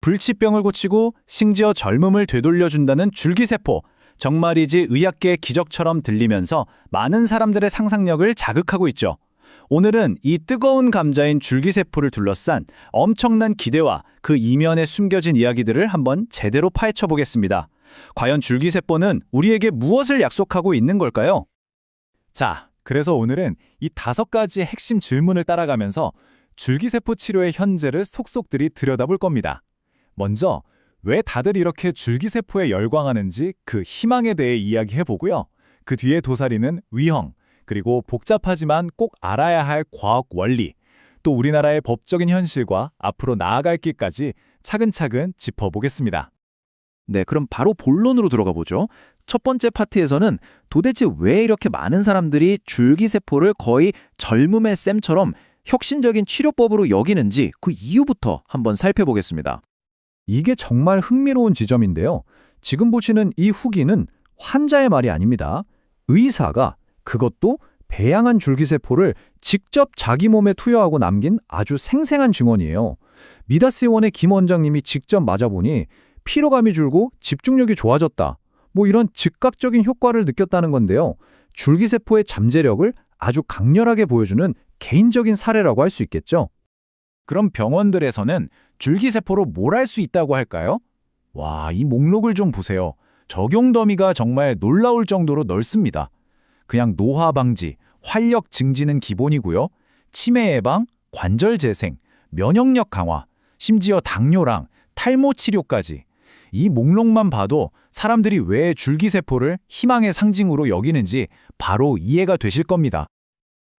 불치병을 고치고 심지어 젊음을 되돌려준다는 줄기세포. 정말이지 의학계의 기적처럼 들리면서 많은 사람들의 상상력을 자극하고 있죠. 오늘은 이 뜨거운 감자인 줄기세포를 둘러싼 엄청난 기대와 그 이면에 숨겨진 이야기들을 한번 제대로 파헤쳐 보겠습니다. 과연 줄기세포는 우리에게 무엇을 약속하고 있는 걸까요? 자, 그래서 오늘은 이 5가지의 핵심 질문을 따라가면서 줄기세포 치료의 현재를 속속들이 들여다볼 겁니다. 먼저, 왜 다들 이렇게 줄기세포에 열광하는지 그 희망에 대해 이야기해보고요. 그 뒤에 도사리는 위험, 그리고 복잡하지만 꼭 알아야 할 과학 원리, 또 우리나라의 법적인 현실과 앞으로 나아갈 길까지 차근차근 짚어보겠습니다. 네, 그럼 바로 본론으로 들어가 보죠. 첫 번째 파트에서는 도대체 왜 이렇게 많은 사람들이 줄기세포를 거의 젊음의 쌤처럼 혁신적인 치료법으로 여기는지 그 이유부터 한번 살펴보겠습니다. 이게 정말 흥미로운 지점인데요. 지금 보시는 이 후기는 환자의 말이 아닙니다. 의사가 그것도 배양한 줄기세포를 직접 자기 몸에 투여하고 남긴 아주 생생한 증언이에요. 미다스 의원의 김 원장님이 직접 맞아보니 피로감이 줄고 집중력이 좋아졌다. 이런 즉각적인 효과를 느꼈다는 건데요. 줄기세포의 잠재력을 아주 강렬하게 보여주는 개인적인 사례라고 할 수 있겠죠. 그럼 병원들에서는 줄기세포로 뭘 할 수 있다고 할까요? 와, 이 목록을 좀 보세요. 적용 범위가 정말 놀라울 정도로 넓습니다. 그냥 노화 방지, 활력 증진은 기본이고요. 치매 예방, 관절 재생, 면역력 강화, 심지어 당뇨랑 탈모 치료까지. 이 목록만 봐도 사람들이 왜 줄기세포를 희망의 상징으로 여기는지 바로 이해가 되실 겁니다.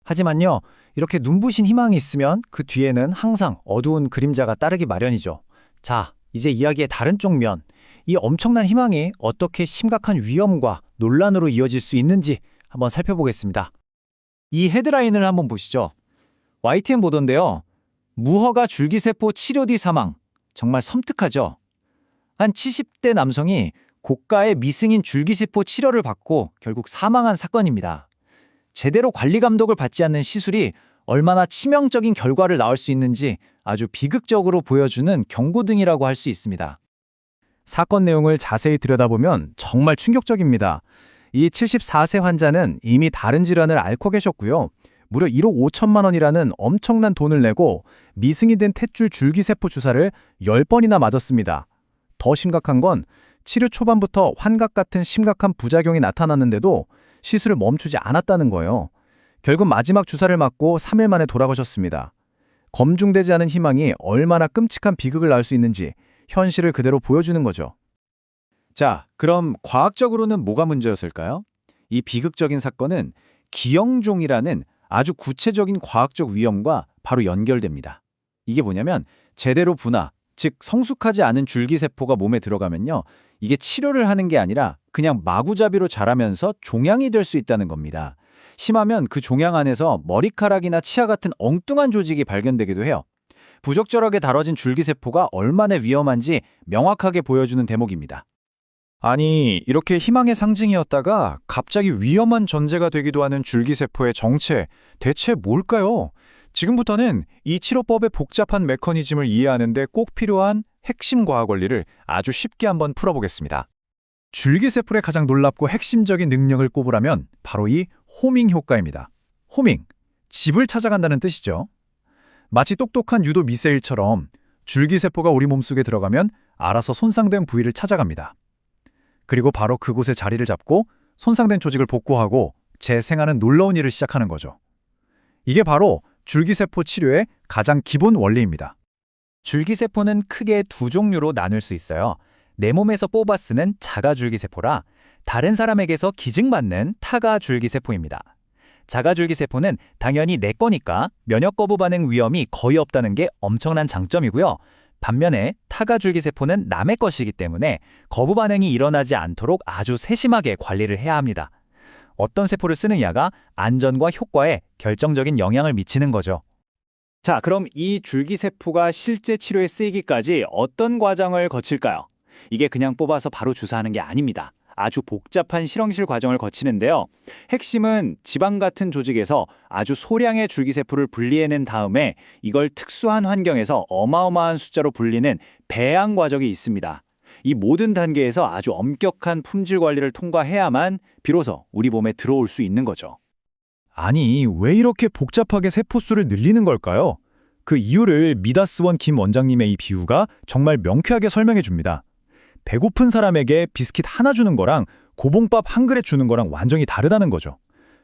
하지만요, 이렇게 눈부신 희망이 있으면 그 뒤에는 항상 어두운 그림자가 따르기 마련이죠. 자, 이제 이야기의 다른 쪽면, 이 엄청난 희망이 어떻게 심각한 위험과 논란으로 이어질 수 있는지 한번 살펴보겠습니다. 이 헤드라인을 한번 보시죠. YTN 보던데요. 무허가 줄기세포 치료 뒤 사망. 정말 섬뜩하죠? 한 70대 남성이 고가의 미승인 줄기세포 치료를 받고 결국 사망한 사건입니다. 제대로 관리 감독을 받지 않는 시술이 얼마나 치명적인 결과를 낳을 수 있는지 아주 비극적으로 보여주는 경고등이라고 할 수 있습니다. 사건 내용을 자세히 들여다보면 정말 충격적입니다. 이 74세 환자는 이미 다른 질환을 앓고 계셨고요. 무려 1억 5천만 원이라는 엄청난 돈을 내고 미승이 된 탯줄 줄기세포 주사를 10번이나 맞았습니다. 더 심각한 건 치료 초반부터 환각 같은 심각한 부작용이 나타났는데도 시술을 멈추지 않았다는 거예요. 결국 마지막 주사를 맞고 3일 만에 돌아가셨습니다. 검증되지 않은 희망이 얼마나 끔찍한 비극을 낳을 수 있는지 현실을 그대로 보여주는 거죠. 자, 그럼 과학적으로는 뭐가 문제였을까요? 이 비극적인 사건은 기형종이라는 아주 구체적인 과학적 위험과 바로 연결됩니다. 이게 뭐냐면 제대로 분화, 즉 성숙하지 않은 줄기세포가 몸에 들어가면요. 이게 치료를 하는 게 아니라 그냥 마구잡이로 자라면서 종양이 될 수 있다는 겁니다. 심하면 그 종양 안에서 머리카락이나 치아 같은 엉뚱한 조직이 발견되기도 해요. 부적절하게 다뤄진 줄기세포가 얼마나 위험한지 명확하게 보여주는 대목입니다. 아니, 이렇게 희망의 상징이었다가 갑자기 위험한 전제가 되기도 하는 줄기세포의 정체, 대체 뭘까요? 지금부터는 이 치료법의 복잡한 메커니즘을 이해하는 데 꼭 필요한 핵심 과학 원리를 아주 쉽게 한번 풀어보겠습니다. 줄기세포의 가장 놀랍고 핵심적인 능력을 꼽으라면 바로 이 호밍 효과입니다. 호밍, 집을 찾아간다는 뜻이죠. 마치 똑똑한 유도 미세일처럼 줄기세포가 우리 몸속에 들어가면 알아서 손상된 부위를 찾아갑니다. 그리고 바로 그곳에 자리를 잡고 손상된 조직을 복구하고 재생하는 놀라운 일을 시작하는 거죠. 이게 바로 줄기세포 치료의 가장 기본 원리입니다. 줄기세포는 크게 두 종류로 나눌 수 있어요. 내 몸에서 뽑아 쓰는 자가 줄기세포라 다른 사람에게서 기증받는 타가 줄기세포입니다. 자가 줄기세포는 당연히 내 거니까 면역 거부 반응 위험이 거의 없다는 게 엄청난 장점이고요. 반면에 타가 줄기세포는 남의 것이기 때문에 거부 반응이 일어나지 않도록 아주 세심하게 관리를 해야 합니다. 어떤 세포를 쓰느냐가 안전과 효과에 결정적인 영향을 미치는 거죠. 자, 그럼 이 줄기세포가 실제 치료에 쓰이기까지 어떤 과정을 거칠까요? 이게 그냥 뽑아서 바로 주사하는 게 아닙니다. 아주 복잡한 실험실 과정을 거치는데요. 핵심은 지방 같은 조직에서 아주 소량의 줄기세포를 분리해낸 다음에 이걸 특수한 환경에서 어마어마한 숫자로 분리는 배양 과정이 있습니다. 이 모든 단계에서 아주 엄격한 품질 관리를 통과해야만 비로소 우리 몸에 들어올 수 있는 거죠. 아니, 왜 이렇게 복잡하게 세포수를 늘리는 걸까요? 그 이유를 미다스원 김 원장님의 이 비유가 정말 명쾌하게 설명해 줍니다. 배고픈 사람에게 비스킷 하나 주는 거랑 고봉밥 한 그릇 주는 거랑 완전히 다르다는 거죠.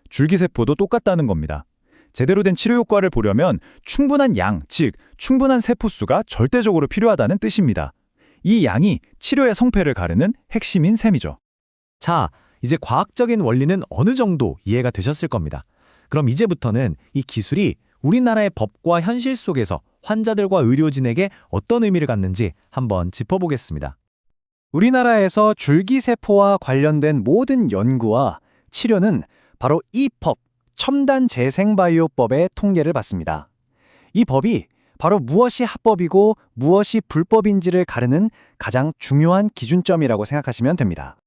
줄기세포도 똑같다는 겁니다. 제대로 된 치료 효과를 보려면 충분한 양, 즉 충분한 세포수가 절대적으로 필요하다는 뜻입니다. 이 양이 치료의 성패를 가르는 핵심인 셈이죠. 자, 이제 과학적인 원리는 어느 정도 이해가 되셨을 겁니다. 그럼 이제부터는 이 기술이 우리나라의 법과 현실 속에서 환자들과 의료진에게 어떤 의미를 갖는지 한번 짚어보겠습니다. 우리나라에서 줄기세포와 관련된 모든 연구와 치료는 바로 이 법, 첨단재생바이오법의 통례를 받습니다. 이 법이 바로 무엇이 합법이고 무엇이 불법인지를 가르는 가장 중요한 기준점이라고 생각하시면 됩니다.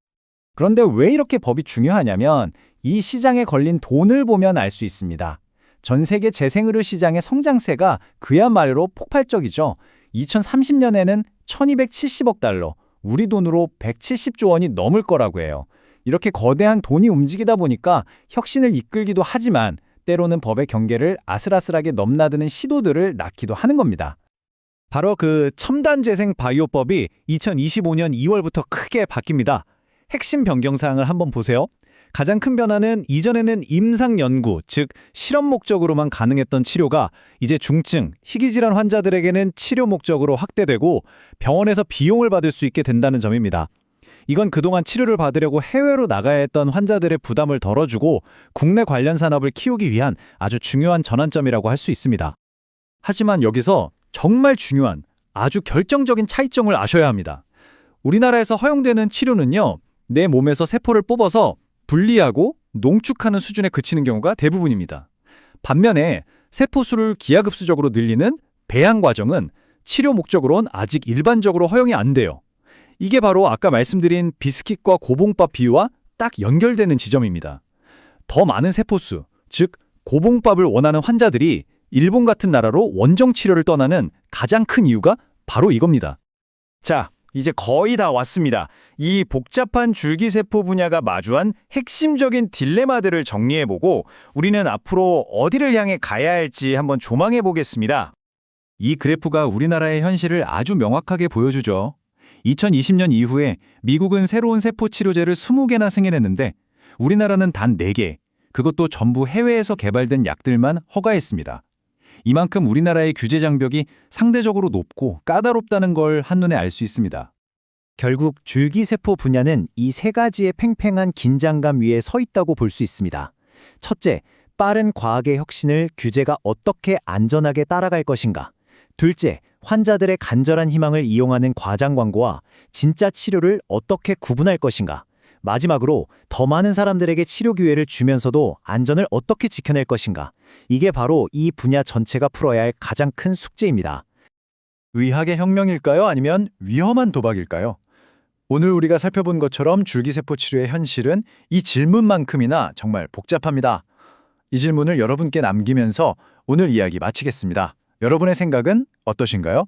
그런데 왜 이렇게 법이 중요하냐면 이 시장에 걸린 돈을 보면 알 수 있습니다. 전 세계 재생의료 시장의 성장세가 그야말로 폭발적이죠. 2030년에는 1270억 달러, 우리 돈으로 170조 원이 넘을 거라고 해요. 이렇게 거대한 돈이 움직이다 보니까 혁신을 이끌기도 하지만 때로는 법의 경계를 아슬아슬하게 넘나드는 시도들을 낳기도 하는 겁니다. 바로 그 첨단재생바이오법이 2025년 2월부터 크게 바뀝니다. 핵심 변경사항을 한번 보세요. 가장 큰 변화는 이전에는 임상 연구, 즉 실험 목적으로만 가능했던 치료가 이제 중증, 희귀질환 환자들에게는 치료 목적으로 확대되고 병원에서 비용을 받을 수 있게 된다는 점입니다. 이건 그동안 치료를 받으려고 해외로 나가야 했던 환자들의 부담을 덜어주고 국내 관련 산업을 키우기 위한 아주 중요한 전환점이라고 할 수 있습니다. 하지만 여기서 정말 중요한 아주 결정적인 차이점을 아셔야 합니다. 우리나라에서 허용되는 치료는요, 내 몸에서 세포를 뽑아서 분리하고 농축하는 수준에 그치는 경우가 대부분입니다. 반면에 세포수를 기하급수적으로 늘리는 배양 과정은 치료 목적으론 아직 일반적으로 허용이 안 돼요. 이게 바로 아까 말씀드린 비스킷과 고봉밥 비유와 딱 연결되는 지점입니다. 더 많은 세포수, 즉 고봉밥을 원하는 환자들이 일본 같은 나라로 원정 치료를 떠나는 가장 큰 이유가 바로 이겁니다. 자, 이제 거의 다 왔습니다. 이 복잡한 줄기세포 분야가 마주한 핵심적인 딜레마들을 정리해보고 우리는 앞으로 어디를 향해 가야 할지 한번 조망해 보겠습니다. 이 그래프가 우리나라의 현실을 아주 명확하게 보여주죠. 2020년 이후에 미국은 새로운 세포 치료제를 20개나 승인했는데 우리나라는 단 4개, 그것도 전부 해외에서 개발된 약들만 허가했습니다. 이만큼 우리나라의 규제 장벽이 상대적으로 높고 까다롭다는 걸 한눈에 알 수 있습니다. 결국 줄기세포 분야는 이 세 가지의 팽팽한 긴장감 위에 서 있다고 볼 수 있습니다. 첫째, 빠른 과학의 혁신을 규제가 어떻게 안전하게 따라갈 것인가. 둘째, 환자들의 간절한 희망을 이용하는 과장 광고와 진짜 치료를 어떻게 구분할 것인가. 마지막으로 더 많은 사람들에게 치료 기회를 주면서도 안전을 어떻게 지켜낼 것인가. 이게 바로 이 분야 전체가 풀어야 할 가장 큰 숙제입니다. 의학의 혁명일까요? 아니면 위험한 도박일까요? 오늘 우리가 살펴본 것처럼 줄기세포 치료의 현실은 이 질문만큼이나 정말 복잡합니다. 이 질문을 여러분께 남기면서 오늘 이야기 마치겠습니다. 여러분의 생각은 어떠신가요?